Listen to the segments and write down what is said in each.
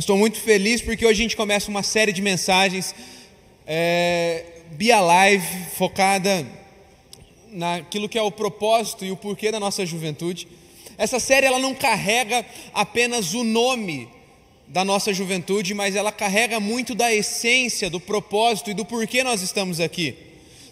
Estou muito feliz porque hoje a gente começa uma série de mensagens Be Alive, focada naquilo que é o propósito e o porquê da nossa juventude. Essa série ela não carrega apenas o nome da nossa juventude, mas ela carrega muito da essência, do propósito e do porquê nós estamos aqui.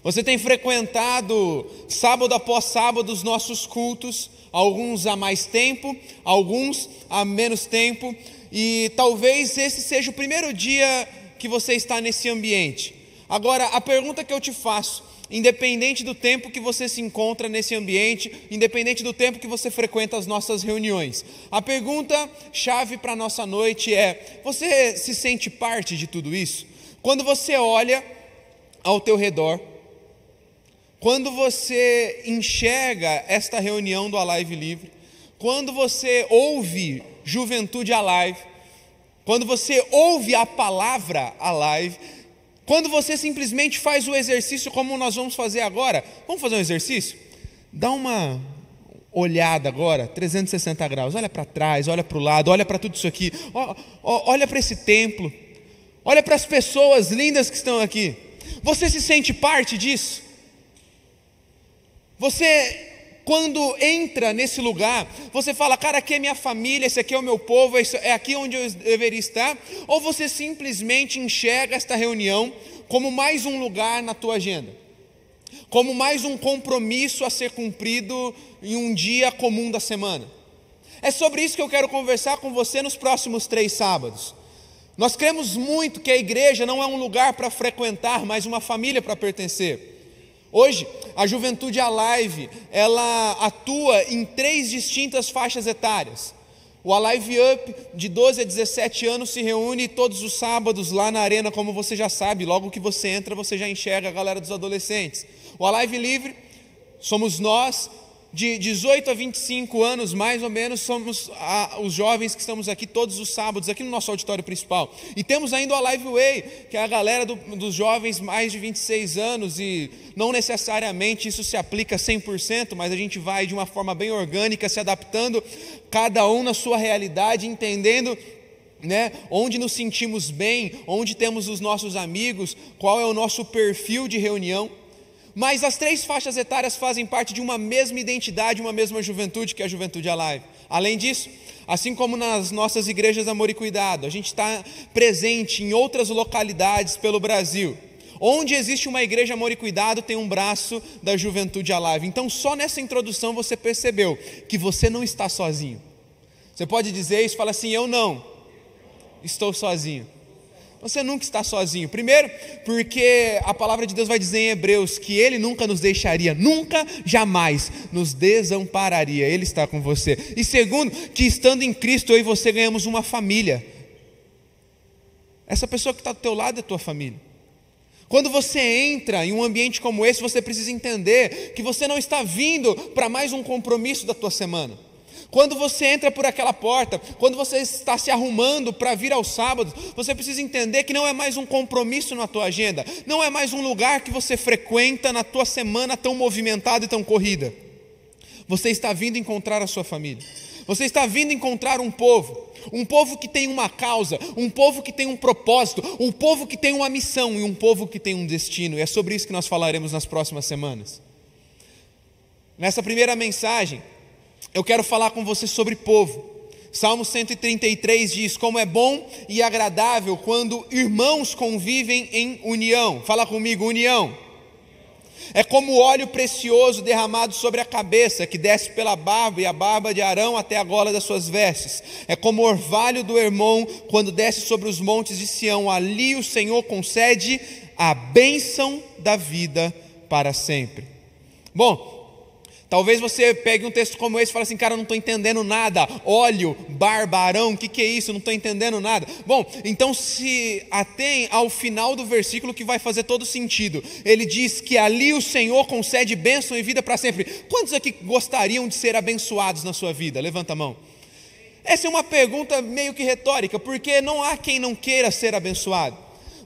Você tem frequentado sábado após sábado os nossos cultos, alguns há mais tempo, alguns há menos tempo, e talvez esse seja o primeiro dia que você está nesse ambiente. Agora, a pergunta que eu te faço, independente do tempo que você se encontra nesse ambiente, independente do tempo que você frequenta as nossas reuniões, a pergunta chave para a nossa noite é: você se sente parte de tudo isso? Quando você olha ao teu redor, quando você enxerga esta reunião do Alive Livre, quando você ouve Juventude Alive, quando você ouve a palavra Alive, quando você simplesmente faz o exercício como nós vamos fazer agora, vamos fazer um exercício? Dá uma olhada agora, 360 graus, olha para trás, olha para o lado, olha para tudo isso aqui, olha para esse templo, olha para as pessoas lindas que estão aqui. Você se sente parte disso? Você, quando entra nesse lugar, você fala: cara, aqui é minha família, esse aqui é o meu povo, é aqui onde eu deveria estar? Ou você simplesmente enxerga esta reunião como mais um lugar na tua agenda, como mais um compromisso a ser cumprido em um dia comum da semana? É sobre isso que eu quero conversar com você nos próximos 3 sábados. Nós cremos muito que a igreja não é um lugar para frequentar, mas uma família para pertencer. Hoje, a Juventude Alive, ela atua em 3 distintas faixas etárias. O Alive Up, de 12 a 17 anos, se reúne todos os sábados lá na arena, como você já sabe. Logo que você entra, você já enxerga a galera dos adolescentes. O Alive Livre, somos nós, de 18 a 25 anos, mais ou menos, somos os jovens que estamos aqui todos os sábados, aqui no nosso auditório principal. E temos ainda o Alive Way, que é a galera dos jovens mais de 26 anos, e não necessariamente isso se aplica 100%, mas a gente vai de uma forma bem orgânica, se adaptando, cada um na sua realidade, entendendo onde nos sentimos bem, onde temos os nossos amigos, qual é o nosso perfil de reunião. Mas as 3 faixas etárias fazem parte de uma mesma identidade, uma mesma juventude, que é a Juventude Alive. Além disso, assim como nas nossas igrejas Amor e Cuidado, a gente está presente em outras localidades pelo Brasil. Onde existe uma igreja Amor e Cuidado, tem um braço da Juventude Alive. Então, só nessa introdução você percebeu que você não está sozinho. Você pode dizer isso, fala assim: eu não estou sozinho. Você nunca está sozinho. Primeiro, porque a palavra de Deus vai dizer em Hebreus que Ele nunca nos deixaria, nunca, jamais nos desampararia. Ele está com você. E segundo, que estando em Cristo, eu e você ganhamos uma família. Essa pessoa que está do teu lado é tua família. Quando você entra em um ambiente como esse, você precisa entender que você não está vindo para mais um compromisso da tua semana. Quando você entra por aquela porta, quando você está se arrumando para vir aos sábados, você precisa entender que não é mais um compromisso na tua agenda, não é mais um lugar que você frequenta na tua semana tão movimentada e tão corrida. Você está vindo encontrar a sua família, você está vindo encontrar um povo que tem uma causa, um povo que tem um propósito, um povo que tem uma missão e um povo que tem um destino. E é sobre isso que nós falaremos nas próximas semanas. Nessa primeira mensagem, eu quero falar com você sobre povo. Salmo 133 diz: como é bom e agradável quando irmãos convivem em união. Fala comigo: união. É como óleo precioso derramado sobre a cabeça, que desce pela barba e a barba de Arão até a gola das suas vestes. É como o orvalho do Hermon quando desce sobre os montes de Sião. Ali o Senhor concede a bênção da vida para sempre. Bom, talvez você pegue um texto como esse e fale assim: cara, eu não estou entendendo nada. Óleo, barba, Arão, o que é isso? Eu não estou entendendo nada. Bom, então se atém ao final do versículo que vai fazer todo sentido. Ele diz que ali o Senhor concede bênção e vida para sempre. Quantos aqui gostariam de ser abençoados na sua vida? Levanta a mão. Essa é uma pergunta meio que retórica, porque não há quem não queira ser abençoado.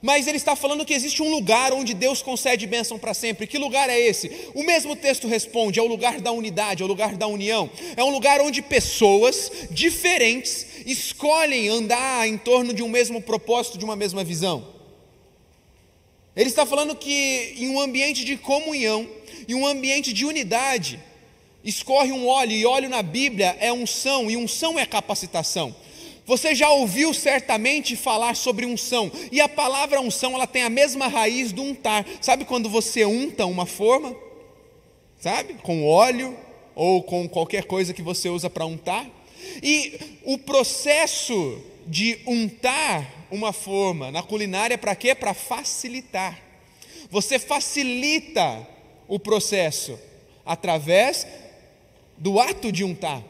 Mas ele está falando que existe um lugar onde Deus concede bênção para sempre. Que lugar é esse? O mesmo texto responde: é o lugar da unidade, é o lugar da união. É um lugar onde pessoas diferentes escolhem andar em torno de um mesmo propósito, de uma mesma visão. Ele está falando que em um ambiente de comunhão, em um ambiente de unidade, escorre um óleo, e óleo na Bíblia é unção, e unção é capacitação. Você já ouviu certamente falar sobre unção, e a palavra unção, ela tem a mesma raiz do untar. Sabe quando você unta uma forma? Sabe? Com óleo, ou com qualquer coisa que você usa para untar. E o processo de untar uma forma na culinária é para quê? Para facilitar. Você facilita o processo através do ato de untar.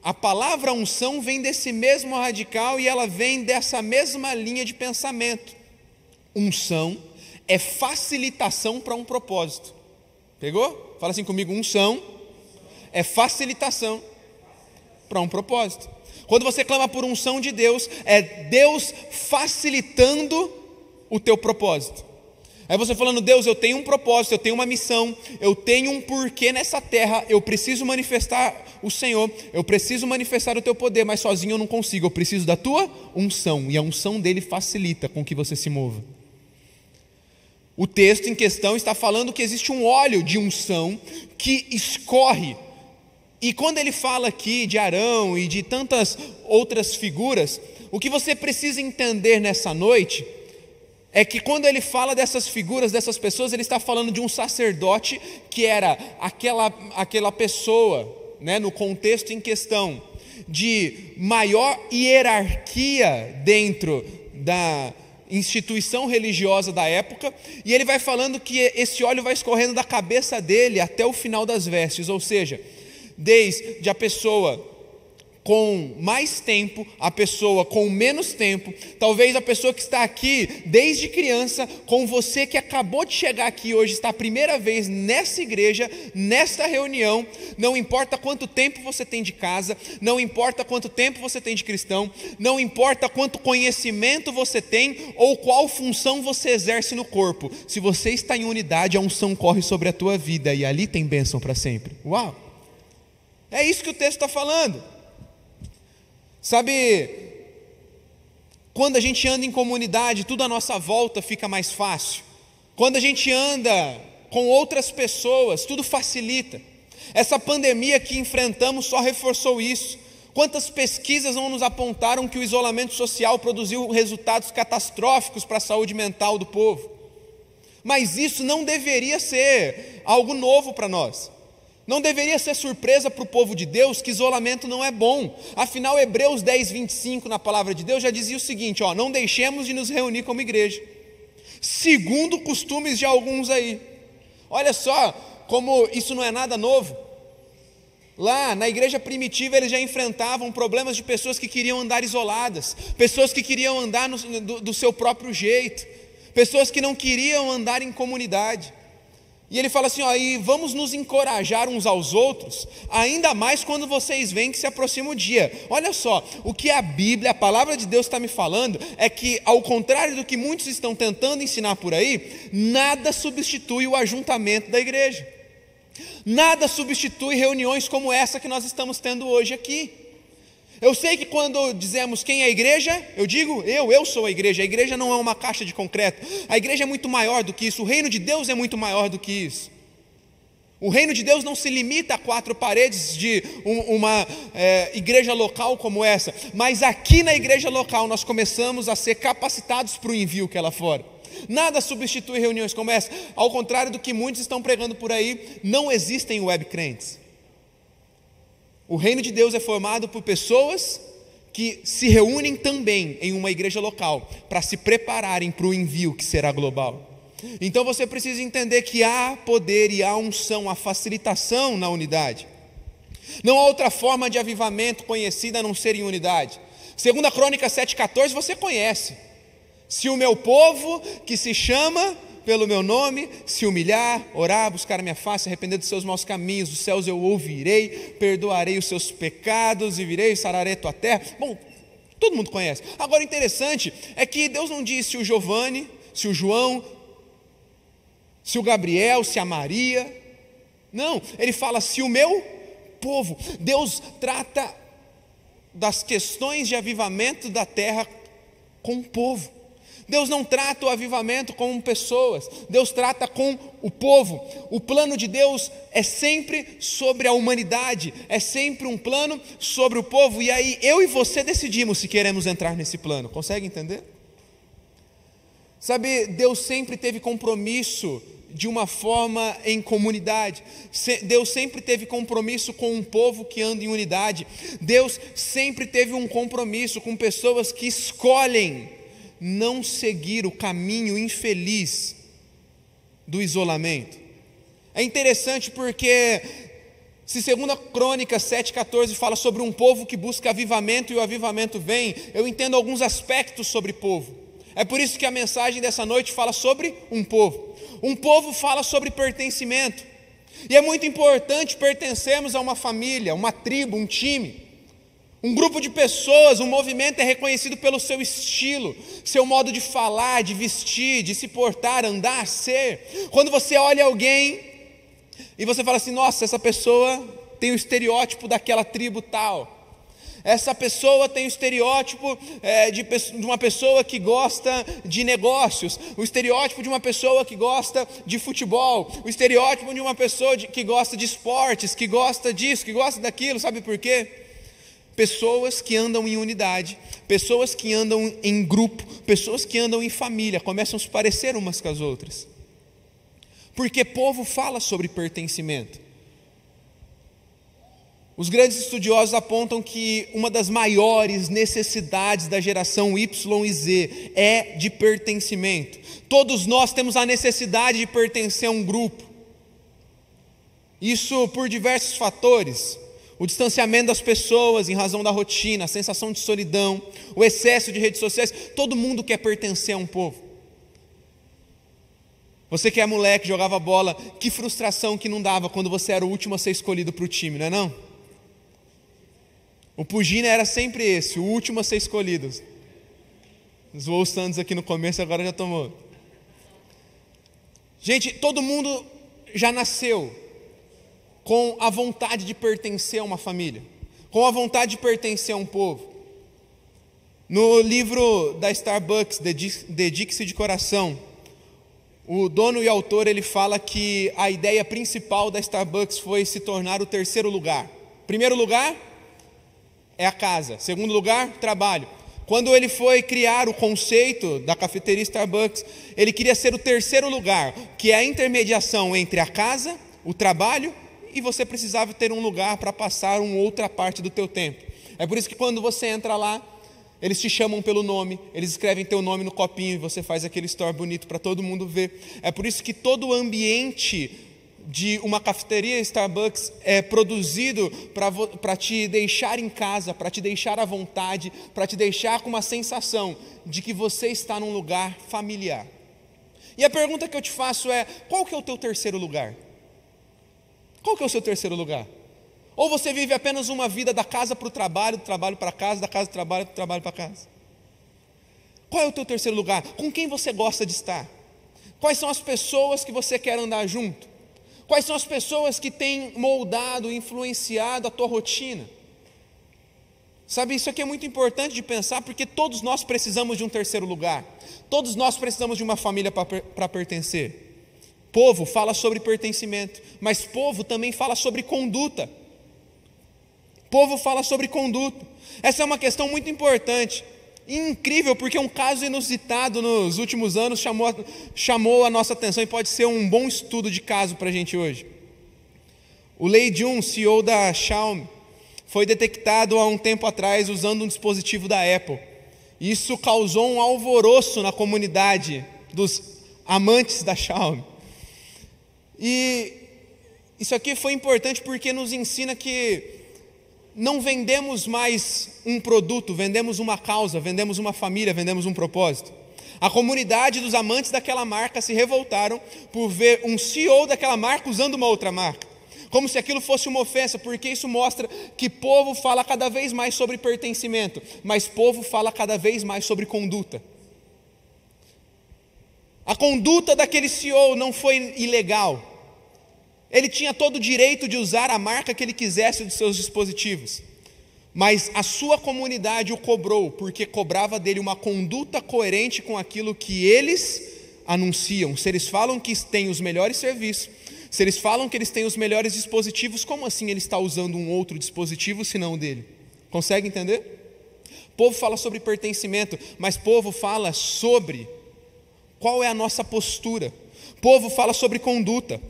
A palavra unção vem desse mesmo radical e ela vem dessa mesma linha de pensamento. Unção é facilitação para um propósito. Pegou? Fala assim comigo: unção é facilitação para um propósito. Quando você clama por unção de Deus, é Deus facilitando o teu propósito. Aí você falando: Deus, eu tenho um propósito, eu tenho uma missão, eu tenho um porquê nessa terra, eu preciso manifestar o Senhor, eu preciso manifestar o teu poder, mas sozinho eu não consigo, eu preciso da tua unção, e a unção dele facilita com que você se mova. O texto em questão está falando que existe um óleo de unção que escorre, e quando ele fala aqui de Arão e de tantas outras figuras, o que você precisa entender nessa noite é que quando ele fala dessas figuras, dessas pessoas, ele está falando de um sacerdote que era aquela pessoa, né, no contexto em questão, de maior hierarquia dentro da instituição religiosa da época, e ele vai falando que esse óleo vai escorrendo da cabeça dele até o final das vestes, ou seja, desde a pessoa com mais tempo, a pessoa com menos tempo, talvez a pessoa que está aqui desde criança, com você que acabou de chegar aqui hoje, está a primeira vez nessa igreja, nesta reunião, não importa quanto tempo você tem de casa, não importa quanto tempo você tem de cristão, não importa quanto conhecimento você tem ou qual função você exerce no corpo, se você está em unidade, a unção corre sobre a tua vida e ali tem bênção para sempre. Uau! É isso que o texto está falando. Sabe, quando a gente anda em comunidade, tudo à nossa volta fica mais fácil. Quando a gente anda com outras pessoas, tudo facilita. Essa pandemia que enfrentamos só reforçou isso. Quantas pesquisas não nos apontaram que o isolamento social produziu resultados catastróficos para a saúde mental do povo? Mas isso não deveria ser algo novo para nós. Não deveria ser surpresa para o povo de Deus que isolamento não é bom. Afinal, Hebreus 10, 25 na palavra de Deus já dizia o seguinte: não deixemos de nos reunir como igreja, segundo costumes de alguns aí. Olha só como isso não é nada novo. Lá na igreja primitiva eles já enfrentavam problemas de pessoas que queriam andar isoladas, pessoas que queriam andar do seu próprio jeito, pessoas que não queriam andar em comunidade. E ele fala assim: e vamos nos encorajar uns aos outros, ainda mais quando vocês veem que se aproxima o dia. Olha só, o que a Bíblia, a palavra de Deus está me falando, é que ao contrário do que muitos estão tentando ensinar por aí, nada substitui o ajuntamento da igreja. Nada substitui reuniões como essa que nós estamos tendo hoje aqui. Eu sei que quando dizemos quem é a igreja, eu digo eu sou a igreja não é uma caixa de concreto, a igreja é muito maior do que isso, o reino de Deus é muito maior do que isso. O reino de Deus não se limita a 4 paredes de uma igreja local como essa, mas aqui na igreja local nós começamos a ser capacitados para o envio que é lá fora. Nada substitui reuniões como essa, ao contrário do que muitos estão pregando por aí, não existem web crentes. O reino de Deus é formado por pessoas que se reúnem também em uma igreja local para se prepararem para o envio que será global. Então você precisa entender que há poder e há unção, há facilitação na unidade. Não há outra forma de avivamento conhecida a não ser em unidade. 2 Crônicas 7,14 você conhece: se o meu povo que se chama pelo meu nome se humilhar, orar, buscar a minha face, arrepender dos seus maus caminhos, dos céus eu ouvirei, perdoarei os seus pecados e virei, sararei tua terra. Bom, Todo mundo conhece. Agora, interessante é que Deus não diz se o Giovanni, se o João, se o Gabriel, se a Maria. Não, ele fala se o meu povo. Deus trata das questões de avivamento da terra com o povo. Deus não trata o avivamento com pessoas, Deus trata com o povo. O plano de Deus é sempre sobre a humanidade, é sempre um plano sobre o povo, e aí eu e você decidimos se queremos entrar nesse plano. Consegue entender? Sabe, Deus sempre teve compromisso de uma forma em comunidade. Deus sempre teve compromisso com um povo que anda em unidade. Deus sempre teve um compromisso com pessoas que escolhem não seguir o caminho infeliz do isolamento. É interessante porque se 2 Crônicas 7,14 fala sobre um povo que busca avivamento e o avivamento vem, eu entendo alguns aspectos sobre povo. É por isso que a mensagem dessa noite fala sobre um povo. Um povo fala sobre pertencimento. E é muito importante pertencermos a uma família, uma tribo, um time. Um grupo de pessoas, um movimento é reconhecido pelo seu estilo, seu modo de falar, de vestir, de se portar, andar, ser. Quando você olha alguém e você fala assim, nossa, essa pessoa tem o estereótipo daquela tribo tal. Essa pessoa tem o estereótipo de uma pessoa que gosta de negócios, o estereótipo de uma pessoa que gosta de futebol, o estereótipo de uma pessoa que gosta de esportes, que gosta disso, que gosta daquilo. Sabe por quê? Pessoas que andam em unidade, pessoas que andam em grupo, pessoas que andam em família, começam a se parecer umas com as outras. Porque povo fala sobre pertencimento. Os grandes estudiosos apontam que uma das maiores necessidades da geração Y e Z é de pertencimento. Todos nós temos a necessidade de pertencer a um grupo. Isso por diversos fatores. O distanciamento das pessoas em razão da rotina, a sensação de solidão, o excesso de redes sociais. Todo mundo quer pertencer a um povo. Você que é moleque, jogava bola, que frustração que não dava quando você era o último a ser escolhido para o time, não é não? O Pugina era sempre esse, o último a ser escolhido. Zoou o Santos aqui no começo, agora já tomou. Gente, todo mundo já nasceu com a vontade de pertencer a uma família, com a vontade de pertencer a um povo. No livro da Starbucks, Dedique-se de Coração, o dono e autor ele fala que a ideia principal da Starbucks foi se tornar o terceiro lugar. Primeiro lugar é a casa, segundo lugar, trabalho. Quando ele foi criar o conceito da cafeteria Starbucks, ele queria ser o terceiro lugar, que é a intermediação entre a casa, o trabalho, e você precisava ter um lugar para passar uma outra parte do teu tempo. É por isso que quando você entra lá, eles te chamam pelo nome, eles escrevem teu nome no copinho e você faz aquele store bonito para todo mundo ver. É por isso que todo o ambiente de uma cafeteria Starbucks é produzido para te deixar em casa, para te deixar à vontade, para te deixar com uma sensação de que você está num lugar familiar. E a pergunta que eu te faço é, qual que é o teu terceiro lugar? Qual que é o seu terceiro lugar? Ou você vive apenas uma vida da casa para o trabalho, do trabalho para a casa, da casa para o trabalho, do trabalho para a casa? Qual é o teu terceiro lugar? Com quem você gosta de estar? Quais são as pessoas que você quer andar junto? Quais são as pessoas que têm moldado, influenciado a tua rotina? Sabe, isso aqui é muito importante de pensar, porque todos nós precisamos de um terceiro lugar. Todos nós precisamos de uma família para pertencer. Povo fala sobre pertencimento, mas povo também fala sobre conduta. Povo fala sobre conduta. Essa é uma questão muito importante e incrível, porque um caso inusitado nos últimos anos chamou a nossa atenção e pode ser um bom estudo de caso para a gente hoje. O Lei Jun, CEO da Xiaomi, foi detectado há um tempo atrás usando um dispositivo da Apple. Isso causou um alvoroço na comunidade dos amantes da Xiaomi. E isso aqui foi importante porque nos ensina que não vendemos mais um produto, vendemos uma causa, vendemos uma família, vendemos um propósito. A comunidade dos amantes daquela marca se revoltaram por ver um CEO daquela marca usando uma outra marca. como se aquilo fosse uma ofensa, porque isso mostra que povo fala cada vez mais sobre pertencimento, mas povo fala cada vez mais sobre conduta. A conduta daquele CEO não foi ilegal, ele tinha todo o direito de usar a marca que ele quisesse dos seus dispositivos, mas a sua comunidade o cobrou, porque cobrava dele uma conduta coerente com aquilo que eles anunciam. Se eles falam que têm os melhores serviços, se eles falam que eles têm os melhores dispositivos, como assim ele está usando um outro dispositivo senão o dele? Consegue entender? Povo fala sobre pertencimento, mas povo fala sobre qual é a nossa postura. Povo fala sobre conduta.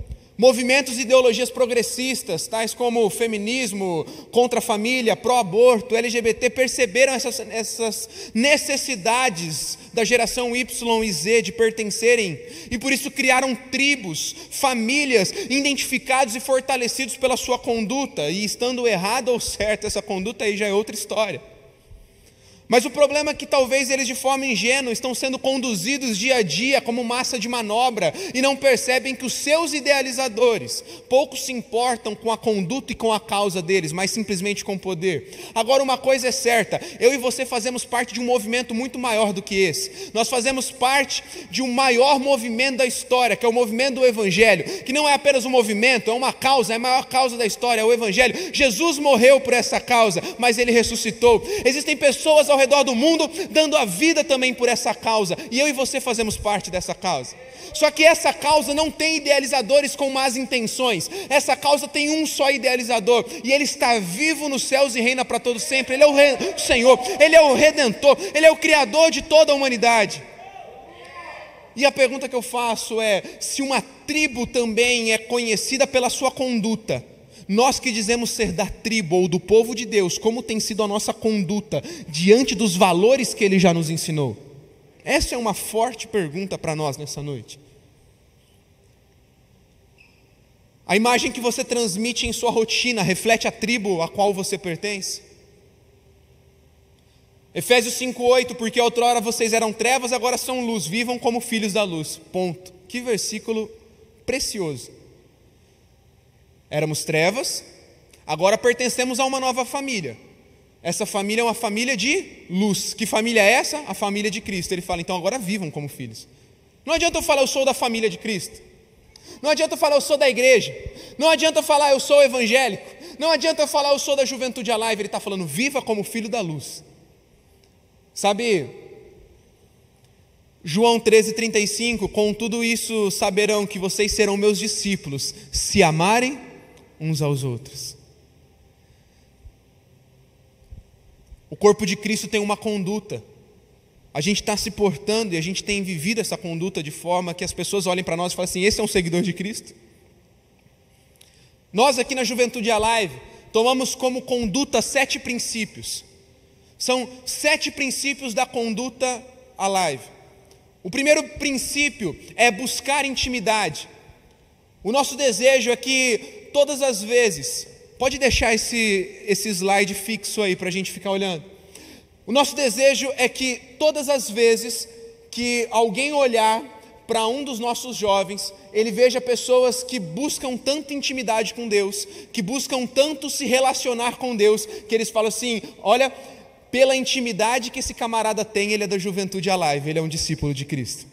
Movimentos e ideologias progressistas, tais como o feminismo, contra a família, pró-aborto, LGBT, perceberam essas necessidades da geração Y e Z de pertencerem, e por isso criaram tribos, famílias, identificados e fortalecidos pela sua conduta, e estando errada ou certa essa conduta aí já é outra história. Mas o problema é que talvez eles de forma ingênua estão sendo conduzidos dia a dia como massa de manobra e não percebem que os seus idealizadores pouco se importam com a conduta e com a causa deles, mas simplesmente com o poder. Agora uma coisa é certa, eu e você fazemos parte de um movimento muito maior do que esse. Nós fazemos parte de um maior movimento da história, que é o movimento do Evangelho, que não é apenas um movimento, é uma causa, é a maior causa da história, é o Evangelho. Jesus morreu por essa causa, mas Ele ressuscitou. Existem pessoas ao redor do mundo dando a vida também por essa causa, e eu e você fazemos parte dessa causa. Só que essa causa não tem idealizadores com más intenções, essa causa tem um só idealizador, e Ele está vivo nos céus e reina para todo sempre. Ele é o Senhor, Ele é o Redentor, Ele é o Criador de toda a humanidade. E a pergunta que eu faço é, se uma tribo também é conhecida pela sua conduta, nós que dizemos ser da tribo ou do povo de Deus, como tem sido a nossa conduta diante dos valores que Ele já nos ensinou? Essa é uma forte pergunta para nós nessa noite. A imagem que você transmite em sua rotina reflete a tribo a qual você pertence? Efésios 5:8, porque outrora vocês eram trevas, agora são luz, vivam como filhos da luz. Ponto. Que versículo precioso. Éramos trevas, agora pertencemos a uma nova família. Essa família é uma família de luz. Que família é essa? A família de Cristo. Ele fala, então agora vivam como filhos. Não adianta eu falar eu sou da família de Cristo. Não adianta eu falar eu sou da igreja. Não adianta eu falar eu sou evangélico. Não adianta eu falar eu sou da Juventude Alive. Ele está falando viva como filho da luz. Sabe, João 13:35, com tudo isso saberão que vocês serão meus discípulos, se amarem uns aos outros. O corpo de Cristo tem uma conduta. A gente está se portando e a gente tem vivido essa conduta de forma que as pessoas olhem para nós e falem assim, esse é um seguidor de Cristo? Nós aqui na Juventude Alive tomamos como conduta 7 princípios. São 7 princípios da conduta Alive. O primeiro princípio é buscar intimidade. O nosso desejo é que todas as vezes, pode deixar esse slide fixo aí para a gente ficar olhando. O nosso desejo é que todas as vezes que alguém olhar para um dos nossos jovens, ele veja pessoas que buscam tanta intimidade com Deus, que buscam tanto se relacionar com Deus, que eles falam assim, olha, pela intimidade que esse camarada tem, ele é da Juventude Alive, ele é um discípulo de Cristo.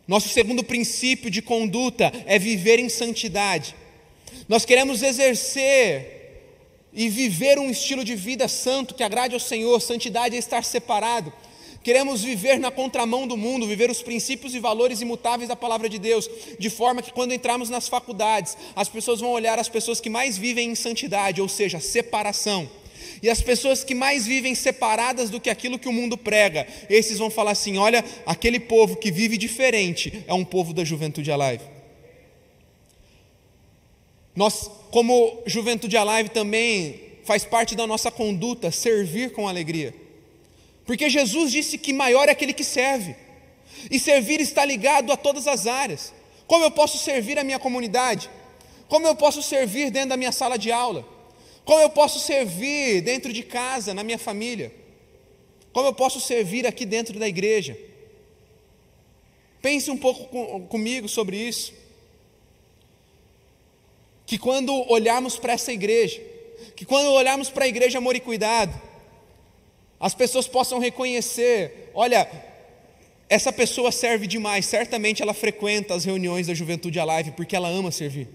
Nosso segundo princípio de conduta é viver em santidade. Nós queremos exercer e viver um estilo de vida santo que agrade ao Senhor. Santidade é estar separado. Queremos viver na contramão do mundo, viver os princípios e valores imutáveis da palavra de Deus, de forma que quando entrarmos nas faculdades, as pessoas vão olhar as pessoas que mais vivem em santidade, ou seja, separação. E as pessoas que mais vivem separadas do que aquilo que o mundo prega, esses vão falar assim, olha, aquele povo que vive diferente é um povo da Juventude Alive. Nós, como Juventude Alive, também faz parte da nossa conduta servir com alegria. Porque Jesus disse que maior é aquele que serve. E servir está ligado a todas as áreas. Como eu posso servir a minha comunidade? Como eu posso servir dentro da minha sala de aula? Como eu posso servir dentro de casa, na minha família? Como eu posso servir aqui dentro da igreja? Pense um pouco comigo sobre isso. que quando olharmos para essa igreja, que quando olharmos para a igreja Amor e Cuidado, as pessoas possam reconhecer, olha, essa pessoa serve demais, certamente ela frequenta as reuniões da Juventude Alive, porque ela ama servir.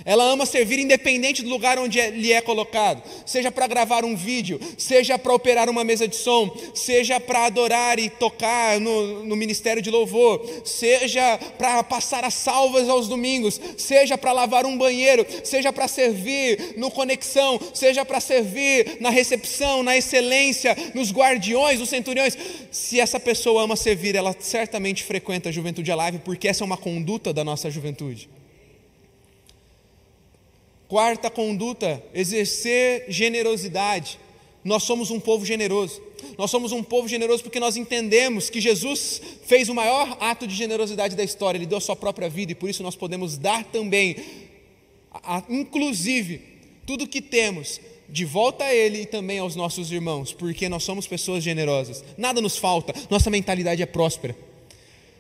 Ela ama servir independente do lugar onde lhe é colocado, seja para gravar um vídeo, seja para operar uma mesa de som, seja para adorar e tocar no ministério de louvor, seja para passar as salvas aos domingos, seja para lavar um banheiro, seja para servir no Conexão, seja para servir na recepção, na excelência, nos guardiões, nos centuriões. Se essa pessoa ama servir, ela certamente frequenta a Juventude Alive, porque essa é uma conduta da nossa juventude. Quarta conduta, exercer generosidade. Nós somos um povo generoso. Nós somos um povo generoso porque nós entendemos que Jesus fez o maior ato de generosidade da história. Ele deu a sua própria vida e por isso nós podemos dar também, inclusive, tudo que temos de volta a Ele e também aos nossos irmãos, porque nós somos pessoas generosas. Nada nos falta, nossa mentalidade é próspera.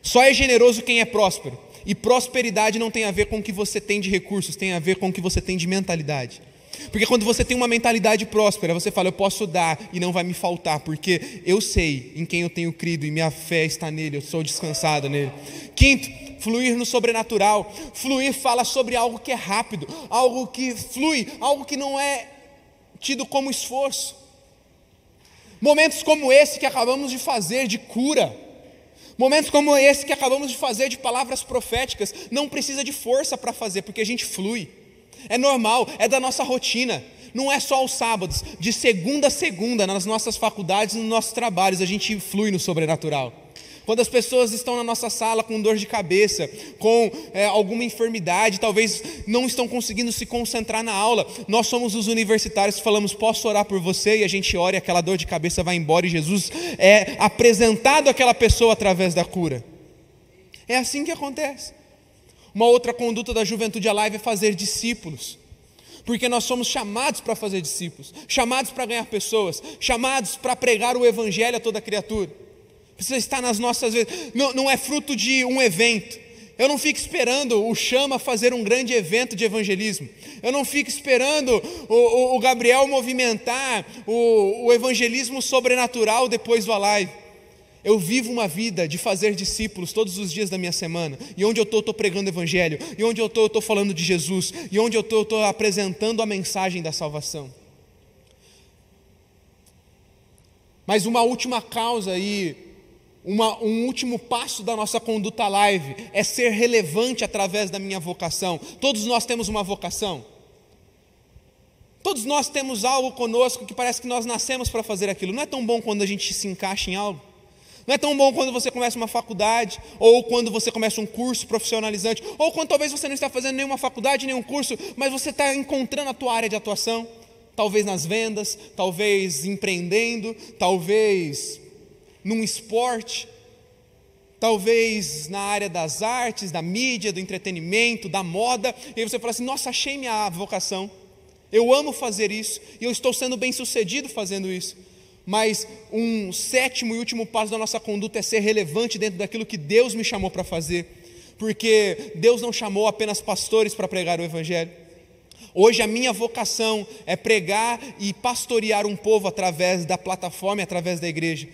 Só é generoso quem é próspero. E prosperidade não tem a ver com o que você tem de recursos, tem a ver com o que você tem de mentalidade. Porque quando você tem uma mentalidade próspera, você fala, eu posso dar e não vai me faltar, porque eu sei em quem eu tenho crido e minha fé está nele, eu sou descansado nele. Quinto, fluir no sobrenatural. Fluir fala sobre algo que é rápido, algo que flui, algo que não é tido como esforço. Momentos como esse que acabamos de fazer, de cura, momentos como esse que acabamos de fazer de palavras proféticas, não precisa de força para fazer, porque a gente flui. É normal, é da nossa rotina. Não é só aos sábados, de segunda a segunda, nas nossas faculdades, nos nossos trabalhos, a gente flui no sobrenatural. Quando as pessoas estão na nossa sala com dor de cabeça, com alguma enfermidade, talvez não estão conseguindo se concentrar na aula, nós somos os universitários que falamos, posso orar por você? E a gente ora e aquela dor de cabeça vai embora e Jesus é apresentado àquela pessoa através da cura. É assim que acontece. Uma outra conduta da Juventude Alive é fazer discípulos. Porque nós somos chamados para fazer discípulos, chamados para ganhar pessoas, chamados para pregar o Evangelho a toda criatura. Precisa estar nas nossas vezes. Não é fruto de um evento. Eu não fico esperando o Chama fazer um grande evento de evangelismo. Eu não fico esperando o Gabriel movimentar o evangelismo sobrenatural depois do Alive. Eu vivo uma vida de fazer discípulos todos os dias da minha semana. E onde eu estou pregando o evangelho. E onde eu estou falando de Jesus. E onde eu estou apresentando a mensagem da salvação. Mas uma última causa aí, um último passo da nossa conduta live é ser relevante através da minha vocação. Todos nós temos uma vocação. Todos nós temos algo conosco que parece que nós nascemos para fazer aquilo. Não é tão bom quando a gente se encaixa em algo? Não é tão bom quando você começa uma faculdade, ou quando você começa um curso profissionalizante, ou quando talvez você não está fazendo nenhuma faculdade, nenhum curso, mas você está encontrando a tua área de atuação, talvez nas vendas, talvez empreendendo, talvez num esporte, talvez na área das artes, da mídia, do entretenimento, da moda, e aí você fala assim, nossa, achei minha vocação, eu amo fazer isso, e eu estou sendo bem sucedido fazendo isso. Mas um sétimo e último passo da nossa conduta é ser relevante dentro daquilo que Deus me chamou para fazer, porque Deus não chamou apenas pastores para pregar o Evangelho. Hoje a minha vocação é pregar e pastorear um povo através da plataforma e através da igreja.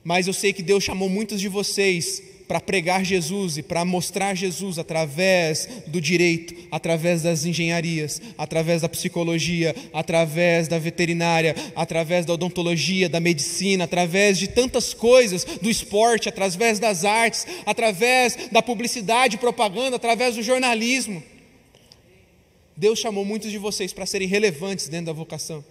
Mas eu sei que Deus chamou muitos de vocês para pregar Jesus e para mostrar Jesus através do direito, através das engenharias, através da psicologia, através da veterinária, através da odontologia, da medicina, através de tantas coisas, do esporte, através das artes, através da publicidade e propaganda, através do jornalismo. Deus chamou muitos de vocês para serem relevantes dentro da vocação.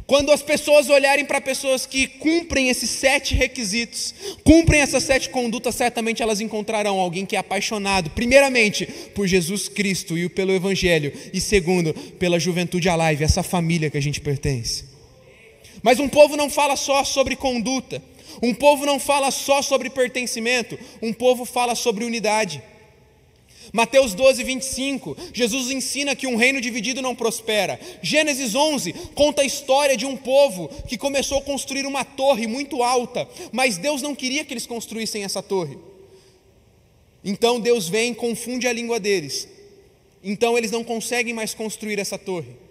Quando as pessoas olharem para pessoas que cumprem esses 7 requisitos, cumprem essas 7 condutas, certamente elas encontrarão alguém que é apaixonado, primeiramente, por Jesus Cristo e pelo Evangelho, e segundo, pela Juventude Alive, essa família que a gente pertence. Mas um povo não fala só sobre conduta, um povo não fala só sobre pertencimento, um povo fala sobre unidade. Mateus 12, 25, Jesus ensina que um reino dividido não prospera. Gênesis 11 conta a história de um povo que começou a construir uma torre muito alta, mas Deus não queria que eles construíssem essa torre. Então Deus vem e confunde a língua deles, Então eles não conseguem mais construir essa torre.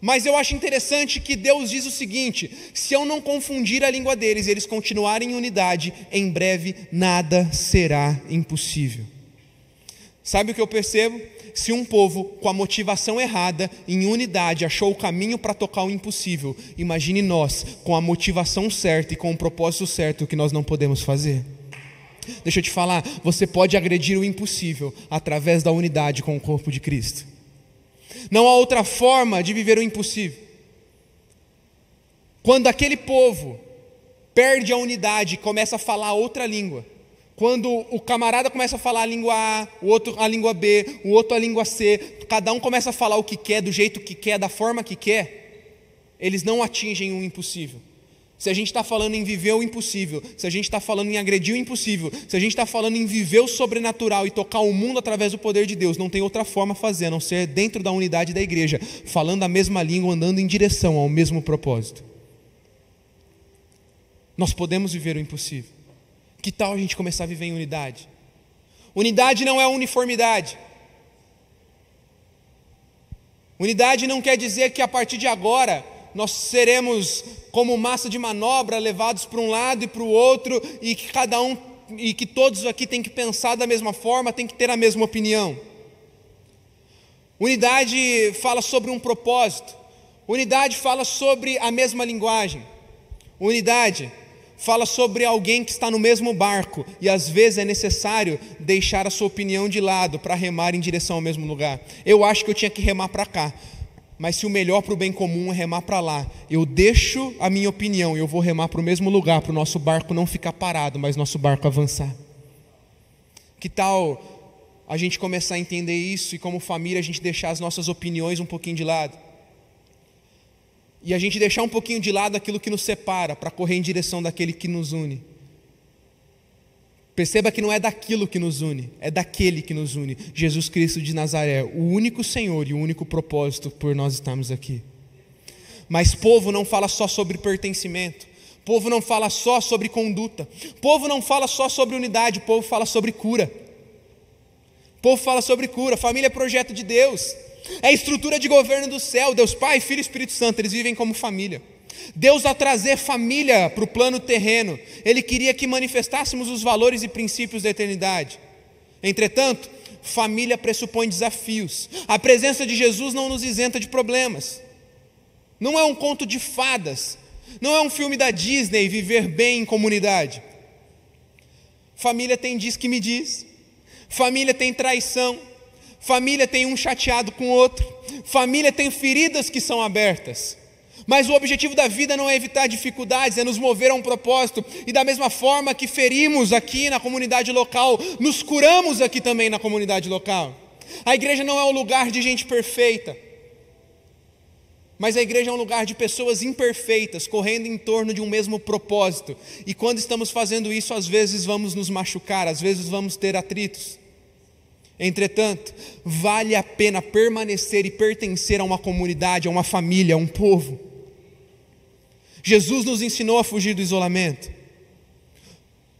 Mas eu acho interessante que Deus diz o seguinte: se eu não confundir a língua deles e eles continuarem em unidade, em breve nada será impossível. Sabe o que eu percebo? Se um povo com a motivação errada, em unidade, achou o caminho para tocar o impossível, imagine nós, com a motivação certa e com o propósito certo, o que nós não podemos fazer. Deixa eu te falar, você pode agredir o impossível através da unidade com o corpo de Cristo. Não há outra forma de viver o impossível. Quando aquele povo perde a unidade e começa a falar outra língua, quando o camarada começa a falar a língua A, o outro a língua B, o outro a língua C, cada um começa a falar o que quer, do jeito que quer, da forma que quer, eles não atingem o impossível. Se a gente está falando em viver o impossível, se a gente está falando em agredir o impossível, se a gente está falando em viver o sobrenatural e tocar o mundo através do poder de Deus, não tem outra forma a fazer, a não ser dentro da unidade da igreja, falando a mesma língua, andando em direção ao mesmo propósito. Nós podemos viver o impossível. Que tal a gente começar a viver em unidade? Unidade não é uniformidade. Unidade não quer dizer que a partir de agora nós seremos como massa de manobra, levados para um lado e para o outro, e que todos aqui têm que pensar da mesma forma, têm que ter a mesma opinião. Unidade fala sobre um propósito. Unidade fala sobre a mesma linguagem. Unidade fala sobre alguém que está no mesmo barco, e às vezes é necessário deixar a sua opinião de lado para remar em direção ao mesmo lugar. Eu acho que eu tinha que remar para cá, mas se o melhor para o bem comum é remar para lá, eu deixo a minha opinião e eu vou remar para o mesmo lugar, para o nosso barco não ficar parado, mas nosso barco avançar. Que tal a gente começar a entender isso e como família a gente deixar as nossas opiniões um pouquinho de lado? E a gente deixar um pouquinho de lado aquilo que nos separa, para correr em direção daquele que nos une. Perceba que não é daquilo que nos une, é daquele que nos une, Jesus Cristo de Nazaré, o único Senhor e o único propósito por nós estarmos aqui. Mas povo não fala só sobre pertencimento, povo não fala só sobre conduta, povo não fala só sobre unidade, povo fala sobre cura. Povo fala sobre cura, família é projeto de Deus. É a estrutura de governo do céu, Deus Pai, Filho e Espírito Santo, eles vivem como família. Deus, ao trazer família para o plano terreno, Ele queria que manifestássemos os valores e princípios da eternidade. Entretanto, família pressupõe desafios. A presença de Jesus não nos isenta de problemas. Não é um conto de fadas, não é um filme da Disney, viver bem em comunidade. Família tem diz que me diz, família tem traição, família tem um chateado com o outro, família tem feridas que são abertas. Mas o objetivo da vida não é evitar dificuldades, é nos mover a um propósito. E da mesma forma que ferimos aqui na comunidade local, nos curamos aqui também na comunidade local. A igreja não é um lugar de gente perfeita, mas a igreja é um lugar de pessoas imperfeitas, correndo em torno de um mesmo propósito. E quando estamos fazendo isso, às vezes vamos nos machucar, às vezes vamos ter atritos. Entretanto, vale a pena permanecer e pertencer a uma comunidade, a uma família, a um povo. Jesus nos ensinou a fugir do isolamento,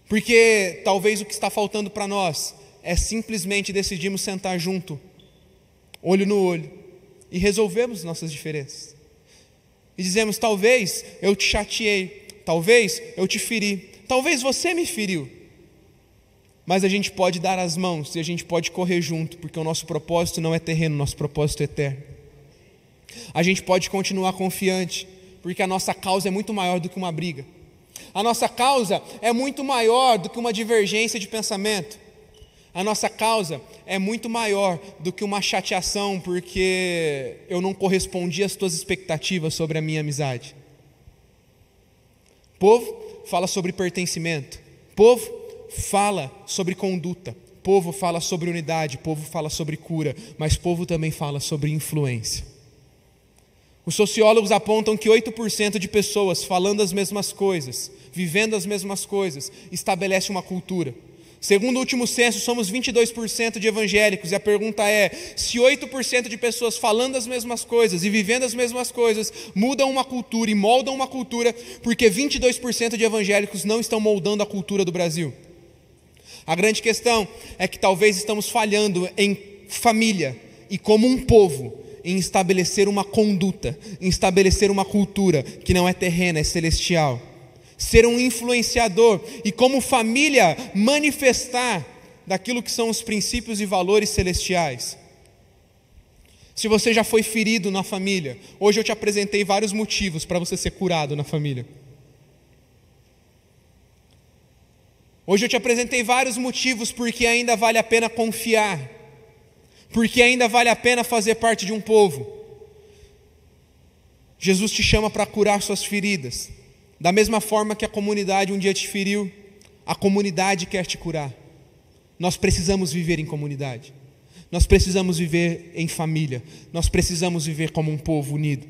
porque talvez o que está faltando para nós é simplesmente decidirmos sentar junto, olho no olho, e resolvermos nossas diferenças. E dizemos: talvez eu te chateei, talvez eu te feri, talvez você me feriu. Mas a gente pode dar as mãos e a gente pode correr junto, porque o nosso propósito não é terreno, nosso propósito é eterno. A gente pode continuar confiante, porque a nossa causa é muito maior do que uma briga. A nossa causa é muito maior do que uma divergência de pensamento. A nossa causa é muito maior do que uma chateação porque eu não correspondi às tuas expectativas sobre a minha amizade. Povo fala sobre pertencimento. Povo fala sobre conduta, povo fala sobre unidade, povo fala sobre cura, mas povo também fala sobre influência. Os sociólogos apontam que 8% de pessoas falando as mesmas coisas, vivendo as mesmas coisas, estabelece uma cultura. Segundo o último censo, somos 22% de evangélicos, e a pergunta é: se 8% de pessoas falando as mesmas coisas e vivendo as mesmas coisas mudam uma cultura e moldam uma cultura, por que 22% de evangélicos não estão moldando a cultura do Brasil? A grande questão é que talvez estamos falhando em família, e como um povo, em estabelecer uma conduta, em estabelecer uma cultura que não é terrena, é celestial. Ser um influenciador e, como família, manifestar daquilo que são os princípios e valores celestiais. Se você já foi ferido na família, hoje eu te apresentei vários motivos para você ser curado na família. Hoje eu te apresentei vários motivos porque ainda vale a pena confiar, porque ainda vale a pena fazer parte de um povo. Jesus te chama para curar suas feridas. Da mesma forma que a comunidade um dia te feriu, a comunidade quer te curar. Nós precisamos viver em comunidade. Nós precisamos viver em família. Nós precisamos viver como um povo unido.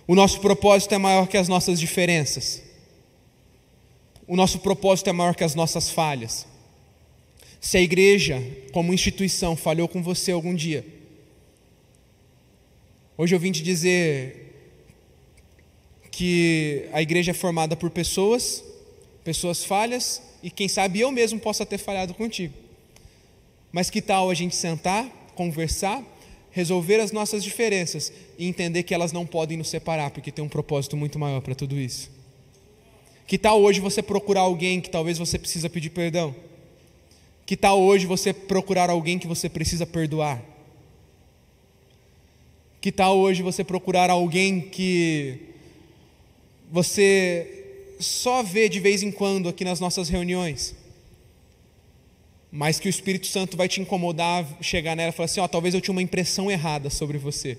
O nosso propósito é maior que as nossas diferenças. O nosso propósito é maior que as nossas falhas. Se a igreja, como instituição, falhou com você algum dia, hoje eu vim te dizer que a igreja é formada por pessoas falhas, e quem sabe eu mesmo possa ter falhado contigo. Mas que tal a gente sentar, conversar, resolver as nossas diferenças e entender que elas não podem nos separar, porque tem um propósito muito maior para tudo isso. Que tal hoje você procurar alguém que talvez você precisa pedir perdão? Que tal hoje você procurar alguém que você precisa perdoar? Que tal hoje você procurar alguém que você só vê de vez em quando aqui nas nossas reuniões, mas que o Espírito Santo vai te incomodar, chegar nela e falar assim, talvez eu tinha uma impressão errada sobre você,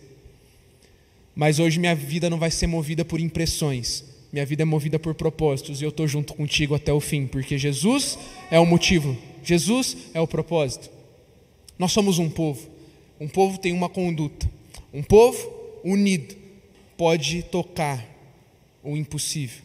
mas hoje minha vida não vai ser movida por impressões, minha vida é movida por propósitos, e eu estou junto contigo até o fim, porque Jesus é o motivo, Jesus é o propósito. Nós somos um povo tem uma conduta, um povo unido pode tocar o impossível.